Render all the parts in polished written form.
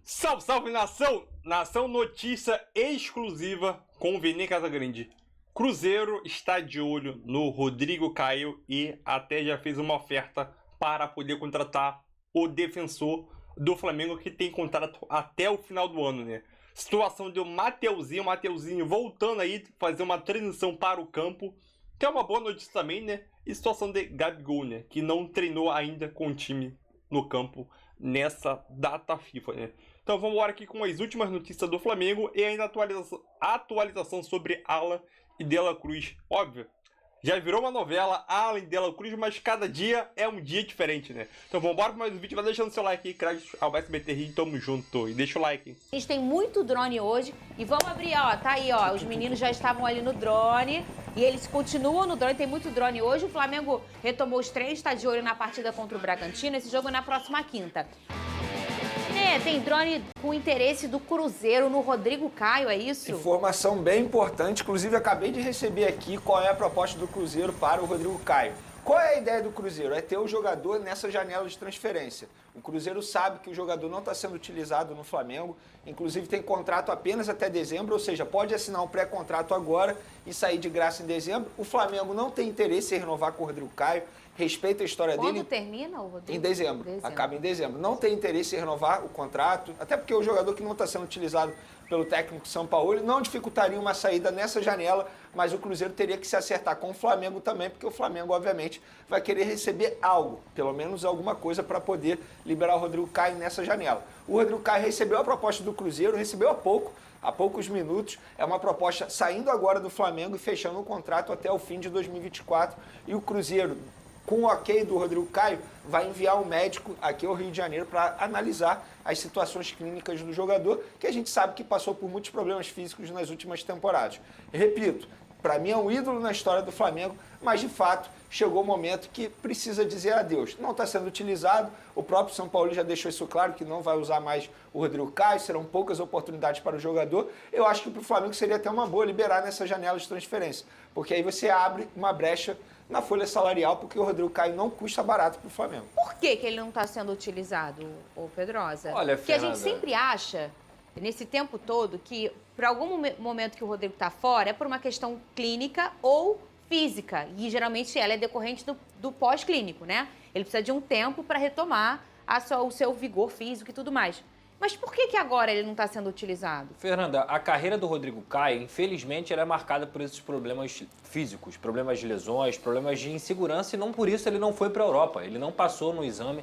Salve, salve, nação! Nação, notícia exclusiva com o Vini Casagrande. Cruzeiro está de olho no Rodrigo Caio e até já fez uma oferta para poder contratar o defensor do Flamengo, que tem contrato até o final do ano, né? Situação de Mateuzinho voltando aí, fazer uma transição para o campo, que é uma boa notícia também, né? E situação de Gabigol, né? Que não treinou ainda com o time no campo nessa data FIFA, né? Então vamos embora aqui com as últimas notícias do Flamengo e ainda atualização sobre Alan e De La Cruz. Óbvio, já virou uma novela, Alan e De La Cruz, mas cada dia é um dia diferente, né? Então vamos embora para mais um vídeo, vai deixando seu like aí, crédito ao SBT Rio, tamo junto. E deixa o like, hein? A gente tem muito drone hoje e vamos abrir, ó, tá aí, ó, os meninos já estavam ali no drone e eles continuam no drone, tem muito drone hoje. O Flamengo retomou os treinos, está de olho na partida contra o Bragantino, esse jogo é na próxima quinta. Tem drone com interesse do Cruzeiro no Rodrigo Caio, é isso? Informação bem importante, inclusive acabei de receber aqui qual é a proposta do Cruzeiro para o Rodrigo Caio. Qual é a ideia do Cruzeiro? É ter o jogador nessa janela de transferência. O Cruzeiro sabe que o jogador não está sendo utilizado no Flamengo, inclusive tem contrato apenas até dezembro, ou seja, pode assinar um pré-contrato agora e sair de graça em dezembro. O Flamengo não tem interesse em renovar com o Rodrigo Caio, respeita a história dele. Quando termina o Rodrigo? Em dezembro, acaba em dezembro. Não tem interesse em renovar o contrato, até porque o jogador que não está sendo utilizado pelo técnico São Paulo não dificultaria uma saída nessa janela, mas o Cruzeiro teria que se acertar com o Flamengo também, porque o Flamengo, obviamente, vai querer receber algo, pelo menos alguma coisa, para poder liberar o Rodrigo Caio nessa janela. O Rodrigo Caio recebeu a proposta do Cruzeiro, recebeu há poucos minutos, é uma proposta saindo agora do Flamengo e fechando o contrato até o fim de 2024, e o Cruzeiro, com o ok do Rodrigo Caio, vai enviar um médico aqui ao Rio de Janeiro para analisar as situações clínicas do jogador, que a gente sabe que passou por muitos problemas físicos nas últimas temporadas. Repito, para mim é um ídolo na história do Flamengo, mas de fato chegou o momento que precisa dizer adeus. Não está sendo utilizado, o próprio São Paulo já deixou isso claro, que não vai usar mais o Rodrigo Caio, serão poucas oportunidades para o jogador. Eu acho que para o Flamengo seria até uma boa liberar nessa janela de transferência, porque aí você abre uma brecha na folha salarial, porque o Rodrigo Caio não custa barato para o Flamengo. Por que ele não está sendo utilizado, ô Pedrosa? Olha, porque Fernanda, a gente sempre acha, nesse tempo todo, que por algum momento que o Rodrigo está fora, é por uma questão clínica ou física. E geralmente ela é decorrente do pós-clínico, né? Ele precisa de um tempo para retomar o seu vigor físico e tudo mais. Mas por que agora ele não está sendo utilizado? Fernanda, a carreira do Rodrigo Caio, infelizmente, ela é marcada por esses problemas físicos, problemas de lesões, problemas de insegurança, e não por isso ele não foi para a Europa. Ele não passou no exame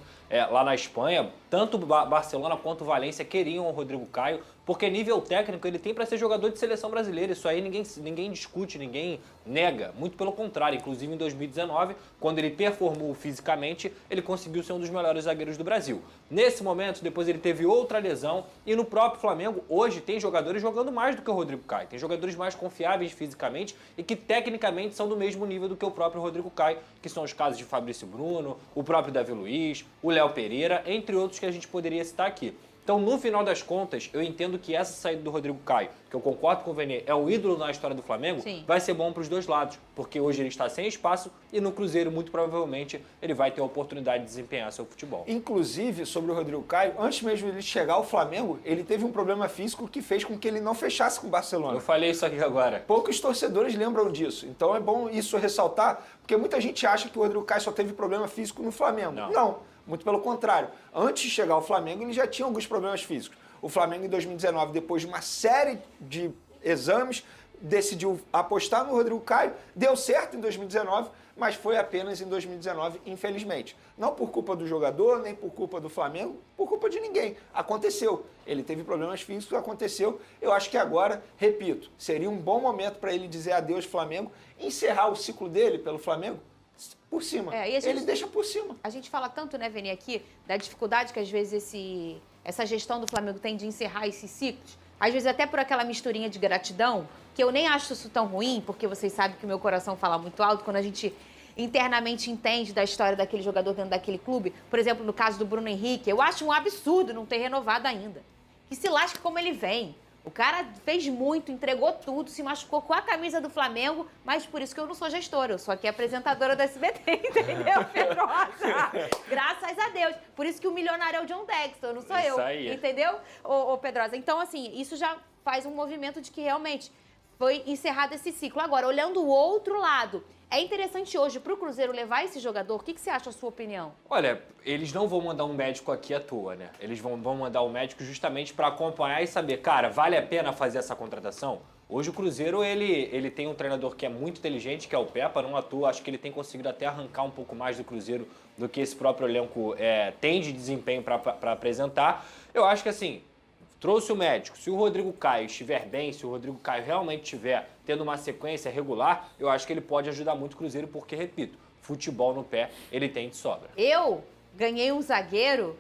lá na Espanha. Tanto Barcelona quanto Valência queriam o Rodrigo Caio, porque nível técnico ele tem para ser jogador de seleção brasileira. Isso aí ninguém discute, ninguém nega. Muito pelo contrário. Inclusive em 2019, quando ele performou fisicamente, ele conseguiu ser um dos melhores zagueiros do Brasil. Nesse momento, depois ele teve outra lesão, e no próprio Flamengo, hoje tem jogadores jogando mais do que o Rodrigo Caio. Tem jogadores mais confiáveis fisicamente e que tecnicamente são do mesmo nível do que o próprio Rodrigo Caio, que são os casos de Fabrício Bruno, o próprio Davi Luiz, o Léo Pereira, entre outros que a gente poderia citar aqui. Então, no final das contas, eu entendo que essa saída do Rodrigo Caio, que eu concordo com o Vene, é um ídolo na história do Flamengo, sim, vai ser bom para os dois lados, porque hoje ele está sem espaço e no Cruzeiro, muito provavelmente, ele vai ter a oportunidade de desempenhar seu futebol. Inclusive, sobre o Rodrigo Caio, antes mesmo de ele chegar ao Flamengo, ele teve um problema físico que fez com que ele não fechasse com o Barcelona. Eu falei isso aqui agora. Poucos torcedores lembram disso, então é bom isso ressaltar, porque muita gente acha que o Rodrigo Caio só teve problema físico no Flamengo. Não. Muito pelo contrário. Antes de chegar ao Flamengo, ele já tinha alguns problemas físicos. O Flamengo, em 2019, depois de uma série de exames, decidiu apostar no Rodrigo Caio. Deu certo em 2019, mas foi apenas em 2019, infelizmente. Não por culpa do jogador, nem por culpa do Flamengo, por culpa de ninguém. Aconteceu. Ele teve problemas físicos, aconteceu. Eu acho que agora, repito, seria um bom momento para ele dizer adeus ao Flamengo, encerrar o ciclo dele pelo Flamengo por cima. Ele deixa por cima. A gente fala tanto, né, Veni, aqui, da dificuldade que às vezes essa gestão do Flamengo tem de encerrar esses ciclos. Às vezes até por aquela misturinha de gratidão, que eu nem acho isso tão ruim, porque vocês sabem que o meu coração fala muito alto quando a gente internamente entende da história daquele jogador dentro daquele clube. Por exemplo, no caso do Bruno Henrique, eu acho um absurdo não ter renovado ainda. Que se lasque como ele vem. O cara fez muito, entregou tudo, se machucou com a camisa do Flamengo, mas por isso que eu não sou gestora, eu sou aqui apresentadora da SBT, entendeu, Pedrosa? Graças a Deus. Por isso que o milionário é o John Textor, não sou Isso eu, aí. entendeu, ô Pedrosa? Então, assim, isso já faz um movimento de que realmente foi encerrado esse ciclo. Agora, olhando o outro lado, é interessante hoje para o Cruzeiro levar esse jogador? O que você acha, a sua opinião? Olha, eles não vão mandar um médico aqui à toa, né? Eles vão mandar um médico justamente para acompanhar e saber, cara, vale a pena fazer essa contratação? Hoje o Cruzeiro, ele tem um treinador que é muito inteligente, que é o Pepa, não à toa, acho que ele tem conseguido até arrancar um pouco mais do Cruzeiro do que esse próprio elenco tem de desempenho para apresentar. Eu acho que assim, trouxe o médico, se o Rodrigo Caio estiver bem, se o Rodrigo Caio realmente estiver tendo uma sequência regular, eu acho que ele pode ajudar muito o Cruzeiro, porque, repito, futebol no pé ele tem de sobra. Eu ganhei um zagueiro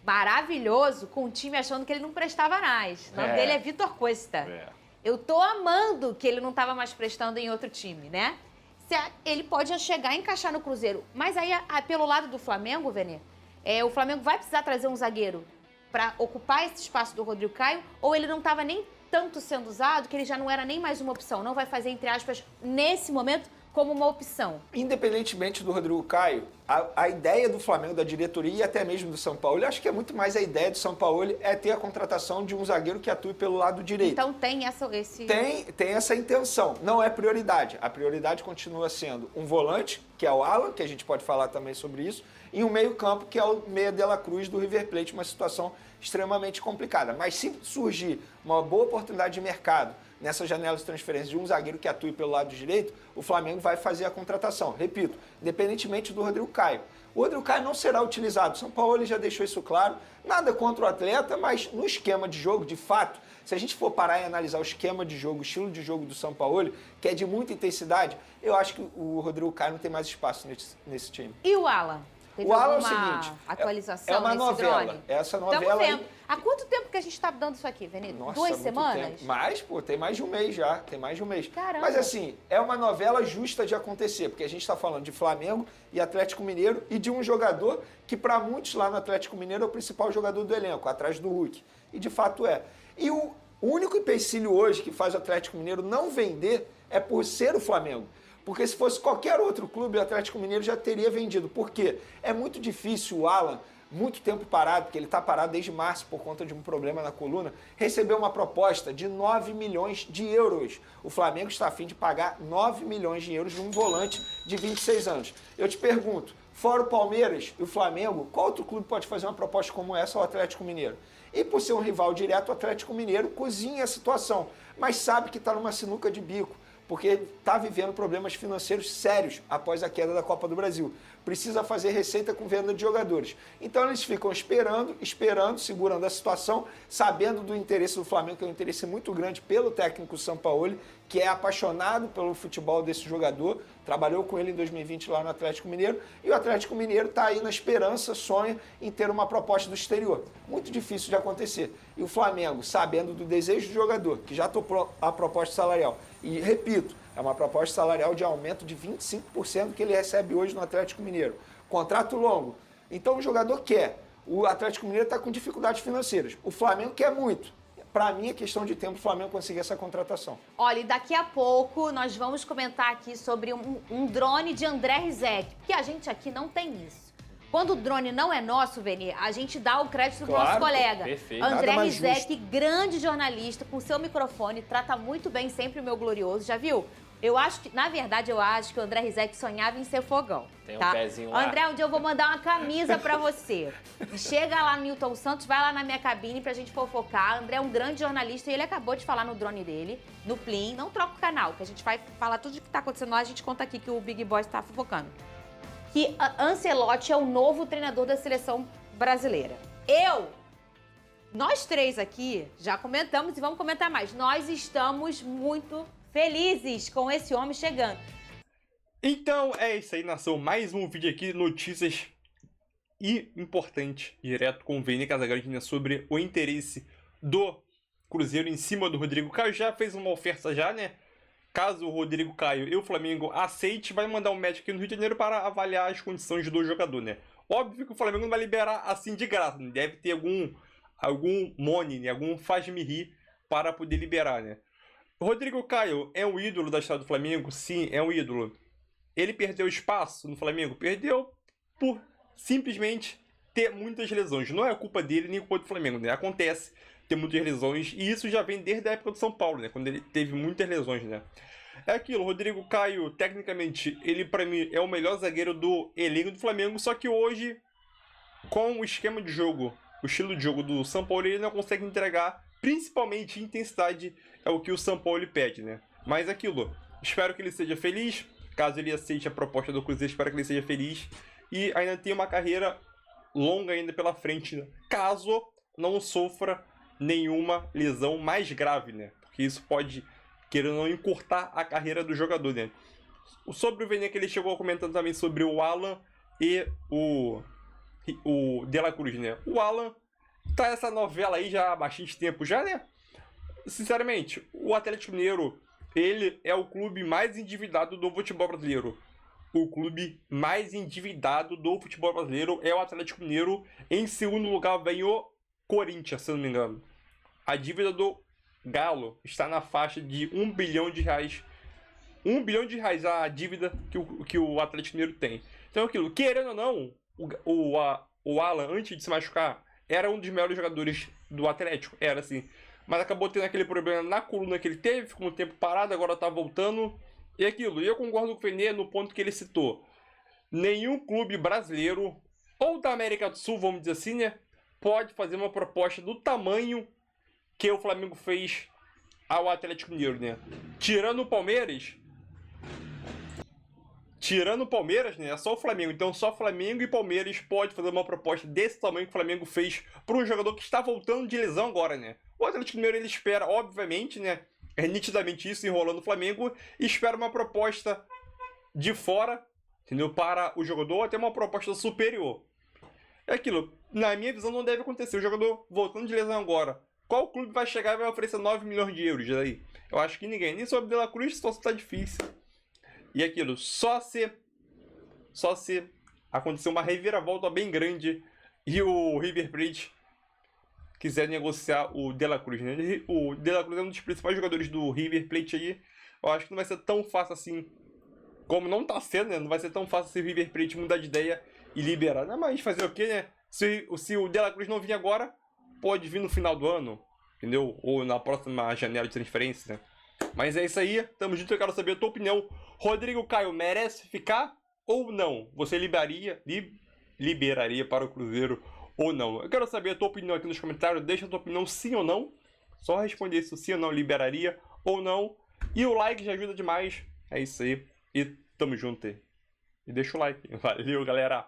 maravilhoso com um time achando que ele não prestava mais. O nome dele é Vitor Cuesta. Eu tô amando que ele não estava mais prestando em outro time, né? Ele pode chegar e encaixar no Cruzeiro. Mas aí, pelo lado do Flamengo, Vene, o Flamengo vai precisar trazer um zagueiro para ocupar esse espaço do Rodrigo Caio, ou ele não estava nem tanto sendo usado, que ele já não era nem mais uma opção, não vai fazer, entre aspas, nesse momento, como uma opção? Independentemente do Rodrigo Caio, a ideia do Flamengo, da diretoria e até mesmo do São Paulo, eu acho que é muito mais a ideia do São Paulo é ter a contratação de um zagueiro que atue pelo lado direito. Então tem Tem essa intenção, não é prioridade. A prioridade continua sendo um volante, que é o Alan, que a gente pode falar também sobre isso, e um meio-campo, que é o Meia de la Cruz do River Plate, uma situação extremamente complicada. Mas se surgir uma boa oportunidade de mercado nessa janela de transferência de um zagueiro que atue pelo lado direito, o Flamengo vai fazer a contratação. Repito, independentemente do Rodrigo Caio. O Rodrigo Caio não será utilizado. O São Paulo já deixou isso claro. Nada contra o atleta, mas no esquema de jogo, de fato, se a gente for parar e analisar o esquema de jogo, o estilo de jogo do São Paulo, que é de muita intensidade, eu acho que o Rodrigo Caio não tem mais espaço nesse time. E o Alan? Teve o Alan é o alguma seguinte, atualização é uma nesse novela. drone? Essa novela Estamos vendo. aí... Há quanto tempo que a gente está dando isso aqui, Venido? Nossa, 2 muito semanas? tempo. Mas, pô, tem mais de um mês já. Tem mais de um mês. Caramba. Mas assim, é uma novela justa de acontecer, porque a gente está falando de Flamengo e Atlético Mineiro e de um jogador que para muitos lá no Atlético Mineiro é o principal jogador do elenco, atrás do Hulk. E de fato é. E o único empecilho hoje que faz o Atlético Mineiro não vender é por ser o Flamengo. Porque se fosse qualquer outro clube, o Atlético Mineiro já teria vendido. Por quê? É muito difícil o Alan, muito tempo parado, porque ele está parado desde março por conta de um problema na coluna, receber uma proposta de 9 milhões de euros. O Flamengo está a fim de pagar 9 milhões de euros de um volante de 26 anos. Eu te pergunto, fora o Palmeiras e o Flamengo, qual outro clube pode fazer uma proposta como essa ao Atlético Mineiro? E por ser um rival direto, o Atlético Mineiro cozinha a situação, mas sabe que está numa sinuca de bico, porque está vivendo problemas financeiros sérios após a queda da Copa do Brasil. Precisa fazer receita com venda de jogadores. Então eles ficam esperando, segurando a situação, sabendo do interesse do Flamengo, que é um interesse muito grande pelo técnico Sampaoli, que é apaixonado pelo futebol desse jogador, trabalhou com ele em 2020 lá no Atlético Mineiro, e o Atlético Mineiro está aí na esperança, sonha em ter uma proposta do exterior. Muito difícil de acontecer. E o Flamengo, sabendo do desejo do jogador, que já topou a proposta salarial, e repito, é uma proposta salarial de aumento de 25% que ele recebe hoje no Atlético Mineiro. Contrato longo. Então o jogador quer. O Atlético Mineiro está com dificuldades financeiras. O Flamengo quer muito. Para mim é questão de tempo o Flamengo conseguir essa contratação. Olha, e daqui a pouco nós vamos comentar aqui sobre um drone de André Rizek, porque a gente aqui não tem isso. Quando o drone não é nosso, Veni, a gente dá o crédito do nosso colega. Perfeito. André Nada mais Rizek, grande jornalista, com seu microfone, trata muito bem sempre o meu glorioso, já viu? Na verdade, eu acho que o André Rizek sonhava em ser fogão. Tem um tá? pezinho lá. André, um dia eu vou mandar uma camisa pra você. Chega lá no Newton Santos, vai lá na minha cabine pra gente fofocar. André é um grande jornalista e ele acabou de falar no drone dele, no Plim. Não troca o canal, que a gente vai falar tudo o que tá acontecendo lá, a gente conta aqui que o Big Boy está fofocando. Que Ancelotti é o novo treinador da seleção brasileira. Nós três aqui já comentamos e vamos comentar mais. Nós estamos muito felizes com esse homem chegando. Então é isso aí, nação. Mais um vídeo aqui, notícias importantes, direto com o Vene Casagrande, né, sobre o interesse do Cruzeiro em cima do Rodrigo Caio. Já fez uma oferta já, né? Caso o Rodrigo Caio e o Flamengo aceite, vai mandar um médico aqui no Rio de Janeiro para avaliar as condições do jogador, né? Óbvio que o Flamengo não vai liberar assim de graça, né? Deve ter algum money, né? Algum faz-me rir para poder liberar, né? O Rodrigo Caio é um ídolo da história do Flamengo? Sim, é um ídolo. Ele perdeu espaço no Flamengo? Perdeu por simplesmente ter muitas lesões. Não é culpa dele nem culpa do Flamengo, né? Acontece ter muitas lesões e isso já vem desde a época do São Paulo, né? Quando ele teve muitas lesões, né? É aquilo, o Rodrigo Caio, tecnicamente, ele pra mim é o melhor zagueiro do elenco do Flamengo, só que hoje, com o esquema de jogo, o estilo de jogo do São Paulo, ele não consegue entregar, principalmente intensidade, é o que o São Paulo pede, né? Mas é aquilo, espero que ele seja feliz, caso ele aceite a proposta do Cruzeiro, espero que ele seja feliz, e ainda tem uma carreira longa ainda pela frente, né? Caso não sofra nenhuma lesão mais grave, né? Porque isso pode, querendo não, encurtar a carreira do jogador, né? Sobre o Vene, que ele chegou comentando também sobre o Alan e o De La Cruz, né? O Alan tá essa novela aí já há bastante tempo já, né? Sinceramente, o Atlético Mineiro, ele é o clube mais endividado do futebol brasileiro. O clube mais endividado do futebol brasileiro é o Atlético Mineiro. Em segundo lugar vem o Corinthians, se eu não me engano. A dívida do Galo está na faixa de R$1 bilhão. R$1 bilhão a dívida que o Atlético Mineiro tem. Então aquilo, querendo ou não, o Alan, antes de se machucar, era um dos melhores jogadores do Atlético. Era assim. Mas acabou tendo aquele problema na coluna que ele teve, ficou um tempo parado, agora tá voltando. E aquilo, e eu concordo com o Fenê no ponto que ele citou. Nenhum clube brasileiro, ou da América do Sul, vamos dizer assim, né, pode fazer uma proposta do tamanho que o Flamengo fez ao Atlético Mineiro, né? Tirando o Palmeiras, né, é só o Flamengo. Então só Flamengo e Palmeiras pode fazer uma proposta desse tamanho que o Flamengo fez para um jogador que está voltando de lesão agora, né? O Atlético Mineiro, ele espera, obviamente, né, é nitidamente isso enrolando o Flamengo, e espera uma proposta de fora, entendeu? Para o jogador, até uma proposta superior. É aquilo, na minha visão não deve acontecer. O jogador voltando de lesão agora, qual clube vai chegar e vai oferecer 9 milhões de euros aí? Eu acho que ninguém. Nem sobre o De La Cruz, a situação tá difícil. E aquilo, só se acontecer uma reviravolta bem grande e o River Plate quiser negociar o De La Cruz, né? O De La Cruz é um dos principais jogadores do River Plate aí. Eu acho que não vai ser tão fácil assim, como não tá sendo, né? Não vai ser tão fácil se o River Plate mudar de ideia e liberar. Não, mas fazer o quê, né? Se o De La Cruz não vir agora, pode vir no final do ano, entendeu? Ou na próxima janela de transferência, né? Mas é isso aí, tamo junto, eu quero saber a tua opinião. Rodrigo Caio merece ficar ou não? Você liberaria para o Cruzeiro ou não? Eu quero saber a tua opinião aqui nos comentários, deixa a tua opinião sim ou não. Só responder isso, sim ou não, liberaria ou não. E o like já ajuda demais. É isso aí, e tamo junto aí. E deixa o like. Valeu, galera!